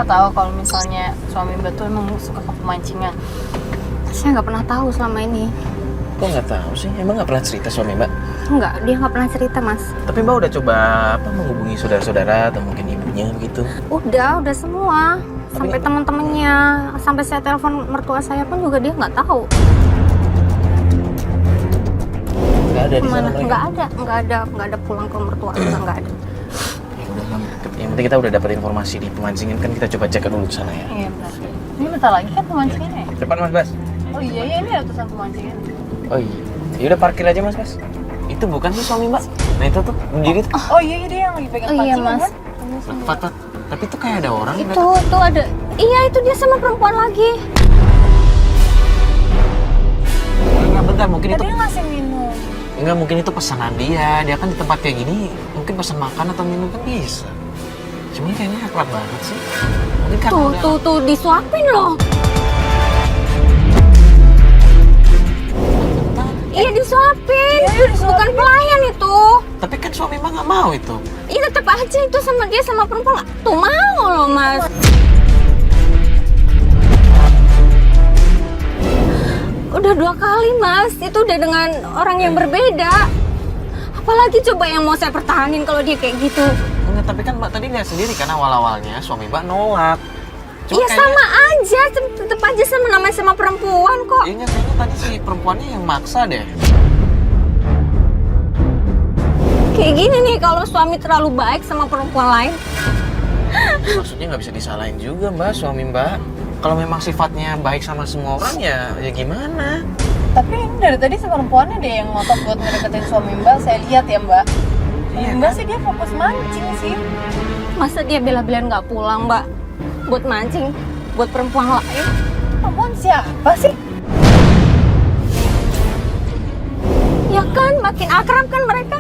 nggak tahu kalau misalnya suami Mbak tuh emang suka ke pemancingan. Saya nggak pernah tahu selama ini. Kok nggak tahu sih? Emang nggak pernah cerita suami Mbak? Enggak, dia nggak pernah cerita, Mas. Tapi Mbak udah coba menghubungi saudara-saudara atau mungkin ibunya gitu? Udah semua. Sampai teman-temannya, sampai saya telepon mertua saya pun juga dia nggak tahu. Nggak ada di sana Kemana? mereka? Nggak ada pulang ke mertua juga nggak ada. Ya udah Bang. Yang penting kita udah dapat informasi di pemancingan kan, kita coba cek dulu ke sana ya. Iya benar. Ini bentar lagi kan pemancingannya. Depan Mas Bas. Oh iya ini ada tulisan pemancingan. Oh iya. Ya udah parkir aja Mas Bas. Itu bukan sih suami Mbak? Nah itu tuh berdiri tuh. Oh iya dia yang lagi pegang Oh iya pancingan Mas. Fat, Fat. Tapi itu kayak ada orang yang Itu ada. Iya itu dia sama perempuan lagi. Enggak, bentar, mungkin itu Tadi ngasih minum. enggak, mungkin itu pesanan dia. Dia kan di tempat kayak gini mungkin pesan makan atau minum kan bisa. Cuman kayaknya akrab banget sih. Mungkin karena Tuh disuapin loh. Iya disuapin. Bukan pelayan itu. Tapi kan suami Mbak nggak mau itu. Iya tetap aja itu sama dia sama perempuan. Tuh mau loh Mas. Udah 2 kali Mas. Itu udah dengan orang yang berbeda. Apalagi coba yang mau saya pertahanin kalau dia kayak gitu. Enggak, tapi kan Mbak tadi lihat sendiri kan awal-awalnya suami Mbak nolak. Iya sama aja. Tetap aja sama namanya sama perempuan kok. Iya, kayaknya tadi si perempuannya yang maksa deh. Kayak gini nih kalau suami terlalu baik sama perempuan lain. Maksudnya nggak bisa disalahin juga Mbak, suami Mbak. Kalau memang sifatnya baik sama semua orang ya gimana? Tapi ini dari tadi si perempuannya deh yang ngotot buat ngedeketin suami Mbak. Saya lihat ya Mbak. Iya, Mbak sih dia fokus mancing sih. Masa dia bela-belain nggak pulang Mbak? Buat mancing, buat perempuan lain. Perempuan siapa sih? Ya kan, makin akrab kan mereka.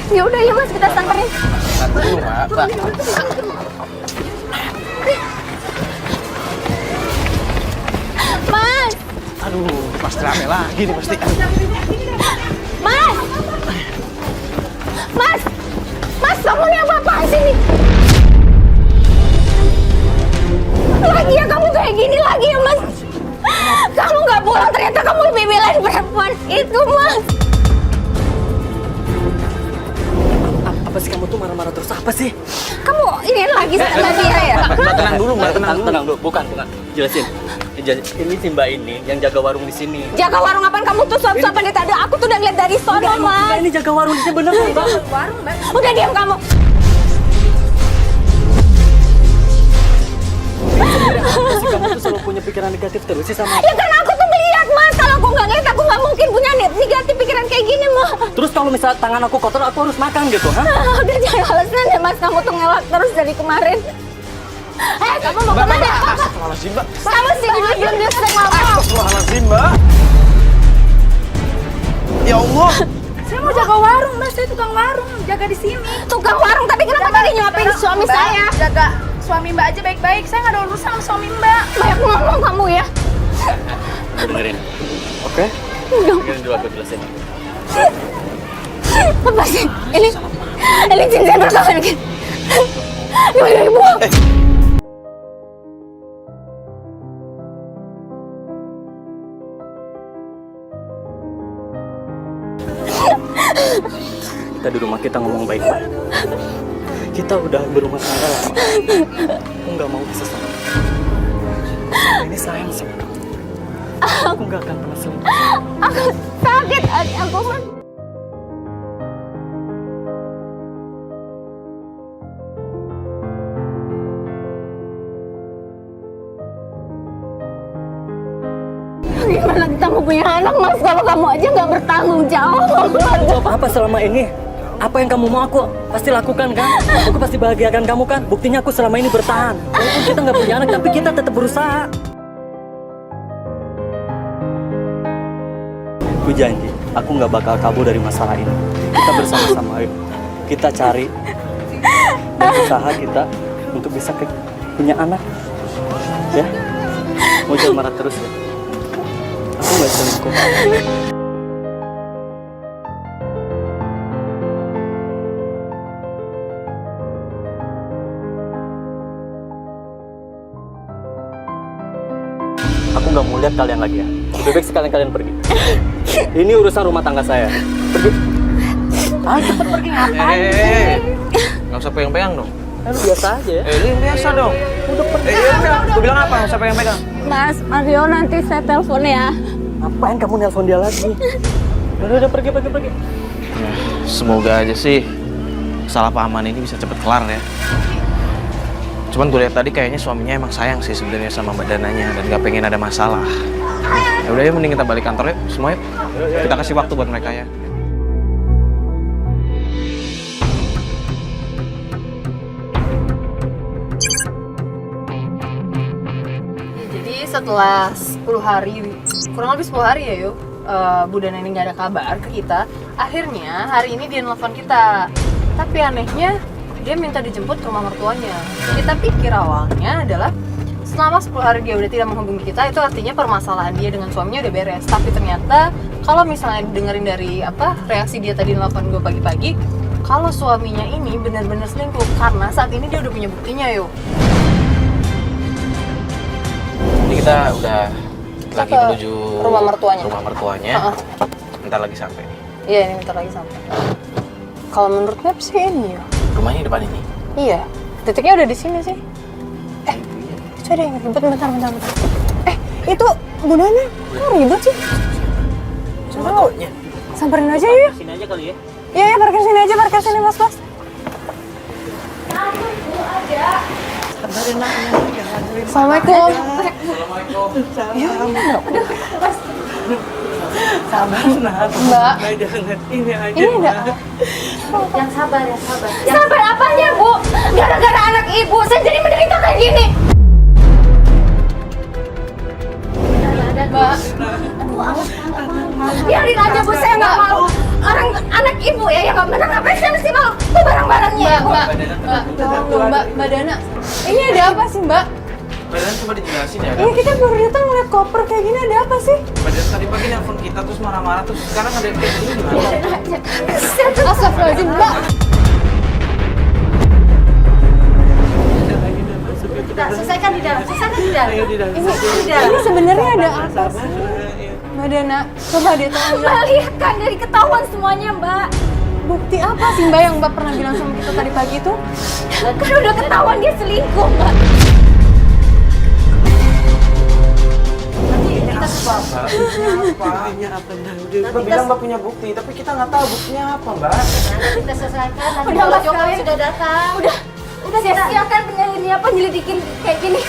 Ya udah ya Mas, kita samperin. Satu dulu Mbak. Mas, Aduh, pasti rame lagi nih pasti. Mas, Mas, Mas, kamu nih apa-apaan sih nih? Lagi ya kamu kayak gini lagi ya Mas. Kamu nggak pulang ternyata kamu lebih belain perempuan itu Mas. Apa sih kamu tuh marah-marah terus? Apa sih? Kamu ini lagi sama dia ya? Mbak tenang dulu, Mbak tenang dulu. Tenang dulu, bukan. Jelasin. Ini si Mbak ini yang jaga warung di sini. Jaga warung apaan kamu tuh suap-suapan dari tadi? Aku tuh udah ngeliat dari sono Mbak, Mas. ini jaga warung di sini bener Mbak. Warung Mbak. Udah diam kamu. Apa sih kamu tuh selalu punya pikiran negatif terus sih sama Ya kan aku tuh ngeliat Mas. Kalau aku nggak ngeliat aku nggak mungkin punya negatif pikiran kayak gini Mas. Terus kalau misal tangan aku kotor, aku harus makan gitu, ha? Udah jangan alasan ya Mas. Kamu tuh ngelak terus dari kemarin. Kamu mau kemana? Astagfirullahaladzim Mbak. Kamu sih belum dia sering ngomong. Astagfirullahaladzim Mbak. Ya Allah. Saya mau jaga warung Mbak. Saya tukang warung. Jaga di sini. Tukang warung tapi kenapa tadi nyuapin suami Mbak, saya? Jaga suami Mbak aja baik-baik. Saya nggak ada urusan sama suami Mbak. Banyak ngomong kamu ya. Dengerin. Oke? Dengerin dulu aku jelasin. Apa sih? Ini cincin perkawinan kita. Ini buang. Kita di rumah kita ngomong baik-baik. Kita udah berumah tangga lama. Aku nggak mau bisa sama kamu. Ini sayang sama kamu. Aku nggak akan pernah selingkuh. Aku sakit hati aku Mas. Gimana kita mau punya anak Mas kalau kamu aja nggak bertanggung jawab? Jawab apa selama ini? Apa yang kamu mau aku pasti lakukan kan? Aku pasti bahagiakan kamu kan? Buktinya aku selama ini bertahan. Walaupun kita nggak punya anak, tapi kita tetap berusaha. Aku janji, aku nggak bakal kabur dari masalah ini. Kita bersama-sama, ayo. Kita cari dan usaha kita untuk bisa punya anak. Ya? Mau jangan marah terus ya? Aku nggak selingkuh. nggak mau lihat kalian lagi ya. Lebih baik sekalian kalian pergi. Ini urusan rumah tangga saya. Pergi. Ayo cepet pergi, ngapain sih? Nggak usah pegang-pegang dong. Lu biasa aja ya. Lu yang biasa dong. Udah pergi. Udah. Gue bilang apa? Nggak usah pegang-pegang. Mas Mario, nanti saya telepon ya. Ngapain kamu nelpon dia lagi? Udah pergi. Semoga aja sih kesalahpahaman ini bisa cepet kelar ya. Cuman gue lihat tadi kayaknya suaminya emang sayang sih sebenarnya sama Mbak Dananya dan gak pengen ada masalah. Ya udah ya, mending kita balik kantor yuk semua yuk. Kita kasih waktu buat mereka ya. Jadi setelah 10 hari, kurang lebih 10 hari ya yuk, Bu Dana ini nggak ada kabar ke kita. Akhirnya hari ini dia nelfon kita. Tapi anehnya dia minta dijemput ke rumah mertuanya. Kita pikir awalnya adalah selama 10 hari dia udah tidak menghubungi kita, itu artinya permasalahan dia dengan suaminya udah beres. Tapi ternyata kalau misalnya dengerin dari reaksi dia tadi nelfon gue pagi-pagi, kalau suaminya ini benar-benar selingkuh karena saat ini dia udah punya buktinya yuk. Jadi kita udah lagi Ke menuju rumah mertuanya. Bentar lagi sampai. Iya, ini bentar lagi sampai. Kalau menurut Map sih ini ya. Rumahnya di depan ini. Iya, titiknya udah di sini sih. Itu ada yang ribet, bentar. Itu Bu Nana, kok ribet sih? Coba samperin aja yuk. Sini aja kali ya. Iya, parkir sini aja, parkir sini mas. Assalamualaikum. Sabar, Mbak. ini aja. Ini ada. Yang sabar. Sabar apanya, Bu? Gara-gara anak ibu, saya jadi menderita kayak gini. Mbak. Biarin aja, Bu, saya nggak mau. Anak ibu ya, yang nggak benar ngapain saya mesti mau? Tuh barang-barangnya ya, Bu. Mbak Dana. Ini ada apa sih, Mbak? Mbak Dan coba dijelasin ya. Ini kita baru datang ngeliat koper kayak gini, ada apa sih? Mbak Dan tadi pagi nelfon kita terus marah-marah terus sekarang ada kayak gini gimana? Astagfirullahaladzim, Mbak. Selesaikan di dalam. Ini sebenarnya ada apa sih? Mbak Dana, coba deh tolong Mbak lihat kan dari ketahuan semuanya, Mbak. bukti apa sih Mbak yang Mbak pernah bilang sama kita tadi pagi itu? Kan udah ketahuan dia selingkuh, Mbak. Buktinya apa? Mbak bilang Mbak punya bukti, tapi kita nggak tahu buktinya apa, Mbak. Kita selesaikan. Udah, Mbak Jokowi sudah datang. Udah sia-siakan penyelidikin kayak gini.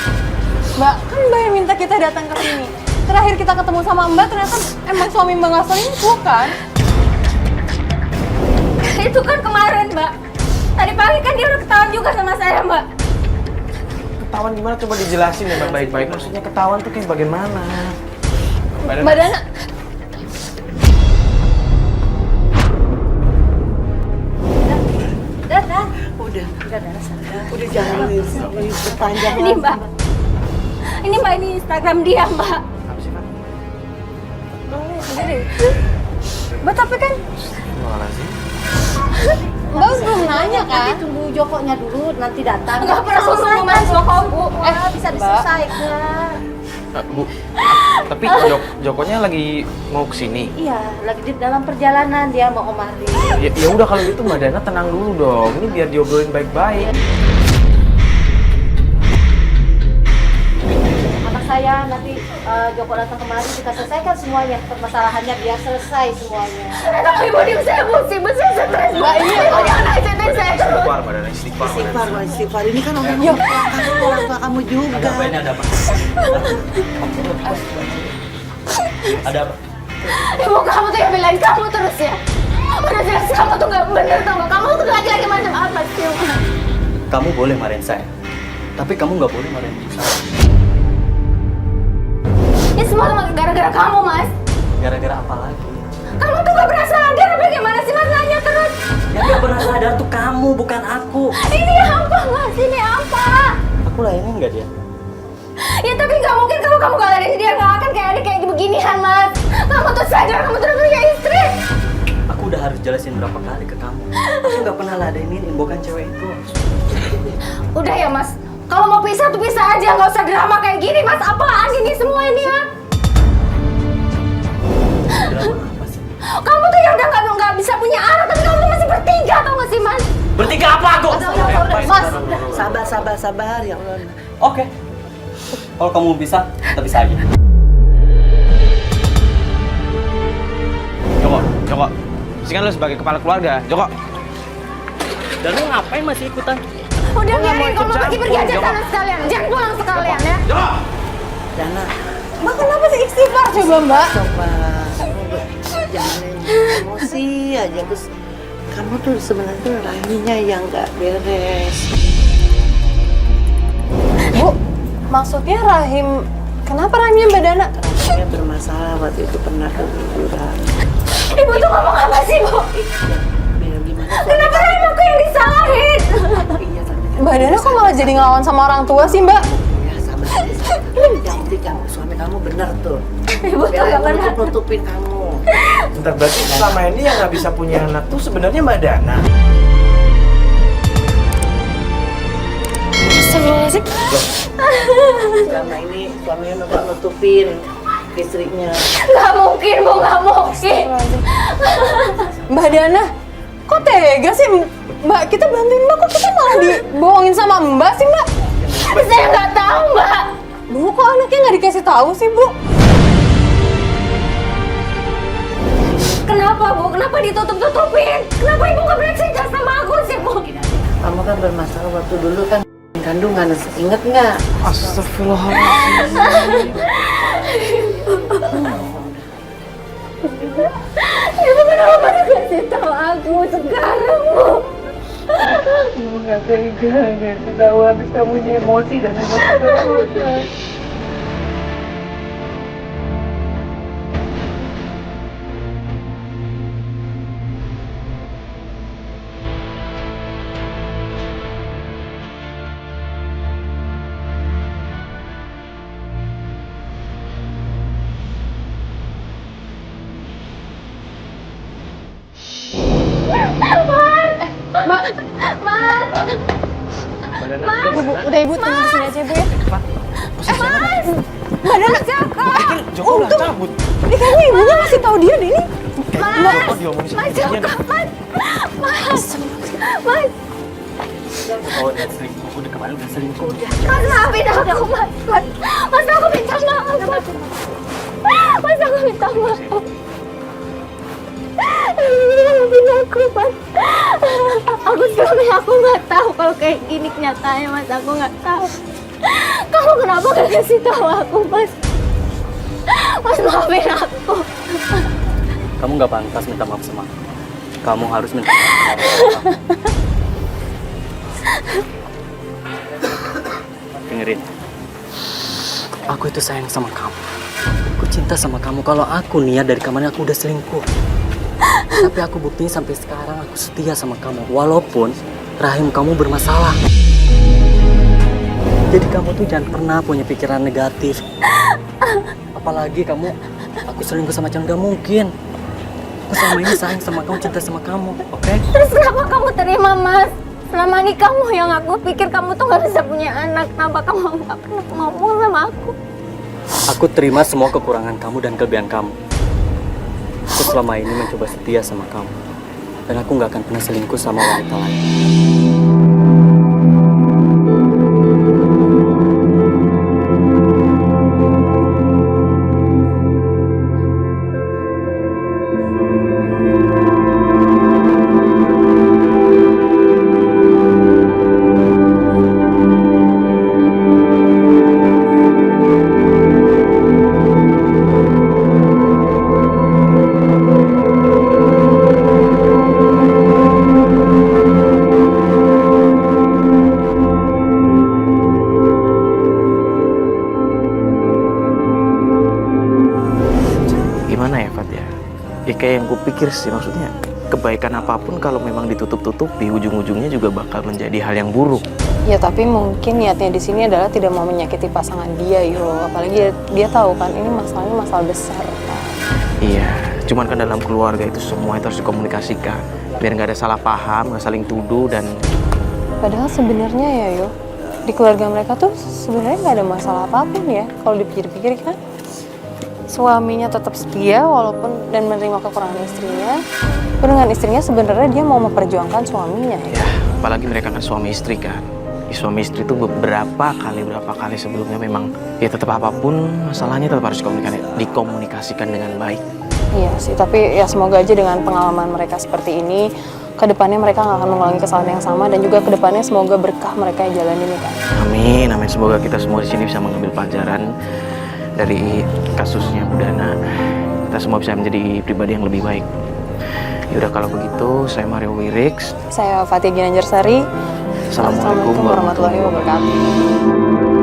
Mbak, kan Mbak yang minta kita datang ke sini. Terakhir kita ketemu sama Mbak, ternyata emang suami Mbak nggak selingkuh kan? Itu kan kemarin, Mbak. Tadi pagi kan dia udah ketahuan juga sama saya, Mbak. Ketahuan gimana? Coba dijelasin ya Mbak baik-baik. Maksudnya ketahuan tuh kayak bagaimana? Mbak Dana. Udah jangan berpanjang. Ini, Mbak. Ini Instagram dia, Mbak. Apa sih, Mbak? Mbak tapi kan Gimana sih? Mbak belum nanya kan? Tunggu Jokonya dulu, nanti datang. Nggak pernah selesai, Mas Joko, Bu. Bisa diselesaikan. Bu, tapi Jokonya lagi mau kesini. Iya, lagi di dalam perjalanan dia mau kemari. Ya udah kalau gitu Mbak Dana tenang dulu dong. Ini biar diobrolin baik-baik. Anak saya nanti Joko datang kemari, kita selesaikan semuanya permasalahannya biar selesai semuanya. Ternyata ibu dia saya emosi, saya stres. Mbak, ini jangan ajarin saya. Istighfar Mbak Dana, istighfar. Istighfar, ini kan orang tua kamu juga. Ada apa ini? Ada apa? Ada apa? Ibu kamu tuh yang belain kamu terus ya. Udah jelas kamu tuh nggak bener, tau nggak? Kamu tuh laki-laki macam apa sih? Kamu boleh marahin saya, tapi kamu nggak boleh marahin saya. Ini semua cuma gara-gara kamu, Mas. Gara-gara apa lagi? Kamu tuh gak pernah sadar apa gimana sih, Mas, nanya terus. Yang nggak pernah sadar tuh kamu, bukan aku. Ini apa, Mas? Ini apa? Aku layanin nggak dia? Ya tapi nggak mungkin kalau kamu gak ladenin dia nggak akan kayak beginian, Mas. Kamu tuh sadar kamu tuh udah punya istri. Aku udah harus jelasin berapa kali ke kamu. Aku nggak pernah ladenin imbokan cewek itu. Udah ya, Mas. Kalau mau pisah tuh pisah aja, nggak usah drama kayak gini, Mas. Apaan ini semua ini, ya? apa sih? Kamu tuh yang udah nggak bisa punya anak, tapi kamu tuh masih bertiga, tau gak sih, Mas? Bertiga apa aku? Mas, sabar ya Allah. Oke. Kalau kamu bisa, kita bisa aja. Joko. Sih kan lu sebagai kepala keluarga, Joko. Dan lu ngapain masih ikutan? Udah Gua nggak mau biarin, kalau mau ikut pergi pergi aja campur, sana sekalian. Jangan pulang sekalian ya. Joko! Dana, Mbak kenapa sih istighfar coba Mbak? coba jangan emosi aja. Terus kamu tuh sebenarnya tuh Rahimnya yang nggak beres. Bu, maksudnya Rahim, kenapa Rahimnya Mbak Dana? Rahimnya bermasalah waktu itu pernah keguguran. Ibu tuh ngomong apa sih, Bu? Biar gimana? Kenapa Rahim aku yang disalahin? Iya, tapi kan Mbak Dana kok malah jadi ngelawan sama orang tua sih Mbak? ya sama aja. Yang penting kamu suami kamu benar tuh. Ibu tuh Biar nggak aku benar. nutupin kamu. Bentar, berarti selama ini yang nggak bisa punya anak tuh sebenarnya Mbak Dana. Astagfirullahaladzim. Selama ini suaminya nutupin istrinya. Nggak mungkin, Bu, nggak mungkin. Mbak Dana, kok tega sih Mbak? Kita bantuin Mbak, kok kita malah dibohongin sama Mbak sih Mbak? Saya nggak tahu, Mbak. Bu, kok anaknya nggak dikasih tahu sih Bu? Kenapa, Bu? Kenapa ditutup-tutupin? Kenapa Ibu nggak berani cerita sama aku sih, Bu? Kamu kan bermasalah waktu dulu kan kandungan, inget nggak? Astagfirullahaladzim. Ibu kenapa baru kasih tahu aku sekarang, Bu? Nggak tega, nggak tahu habis kamu emosi dan emosi. Udah Ibu tunggu di sini aja Bu ya. Mbak Dana, Joko. Joko udah cabut. Ini kayaknya ibunya masih tahu dia deh ini. Joko diomongin sama Mas ibunya Joko, dah. Mas. Oh, udah selingkuh. Udah kemarin udah selingkuh. Mas, maafin aku, Mas. Mas, aku minta maaf, Mas. Mas, aku minta maaf. Maafin aku, Mas. Aku selama aku nggak tahu kalau kayak gini kenyataannya, Mas. Aku nggak tahu. Kamu kenapa gak kasih tahu aku, Mas? Mas, maafin aku. Kamu nggak pantas minta maaf sama aku. Kamu harus minta maaf sama kamu. Dengerin. Aku itu sayang sama kamu. Aku cinta sama kamu. Kalau aku niat dari kemarin aku udah selingkuh. Tapi aku buktinya sampai sekarang aku setia sama kamu. Walaupun rahim kamu bermasalah. Jadi kamu tuh jangan pernah punya pikiran negatif. Apalagi aku selingkuh sama Chan, gak mungkin. Aku selama ini sayang sama kamu, cinta sama kamu, oke? Terus kenapa kamu terima, Mas? Selama ini kamu yang aku pikir kamu tuh gak bisa punya anak. Kenapa kamu gak pernah ngomong sama aku? Aku terima semua kekurangan kamu dan kelebihan kamu. Aku selama ini mencoba setia sama kamu. Dan aku gak akan pernah selingkuh sama wanita lain. Gimana ya, Fat ya? Ya kayak yang kupikir sih, maksudnya kebaikan apapun kalau memang ditutup-tutupi, ujung-ujungnya juga bakal menjadi hal yang buruk. Ya tapi mungkin niatnya di sini adalah tidak mau menyakiti pasangan dia, yo. Apalagi dia tahu kan ini masalahnya masalah besar. Iya, cuman kan dalam keluarga itu semua itu harus dikomunikasikan. Biar nggak ada salah paham, nggak saling tuduh dan... Padahal sebenarnya ya, yo, di keluarga mereka tuh sebenarnya nggak ada masalah apapun ya. Kalau dipikir-pikir kan, suaminya tetap setia walaupun dan menerima kekurangan istrinya. Tapi dengan istrinya sebenarnya dia mau memperjuangkan suaminya ya. Ya, apalagi mereka kan suami istri kan. Suami istri itu berapa kali sebelumnya memang ya tetap apapun masalahnya tetap harus dikomunikasikan dengan baik. Iya sih, tapi ya semoga aja dengan pengalaman mereka seperti ini, kedepannya mereka nggak akan mengulangi kesalahan yang sama dan juga kedepannya semoga berkah mereka yang jalan ini kan. Amin, amin. Semoga kita semua di sini bisa mengambil pelajaran dari kasusnya Bu Dana. Kita semua bisa menjadi pribadi yang lebih baik. Yaudah kalau begitu, saya Mario Wirix. Saya Fatia Ginanjarsari. Assalamualaikum warahmatullahi wabarakatuh.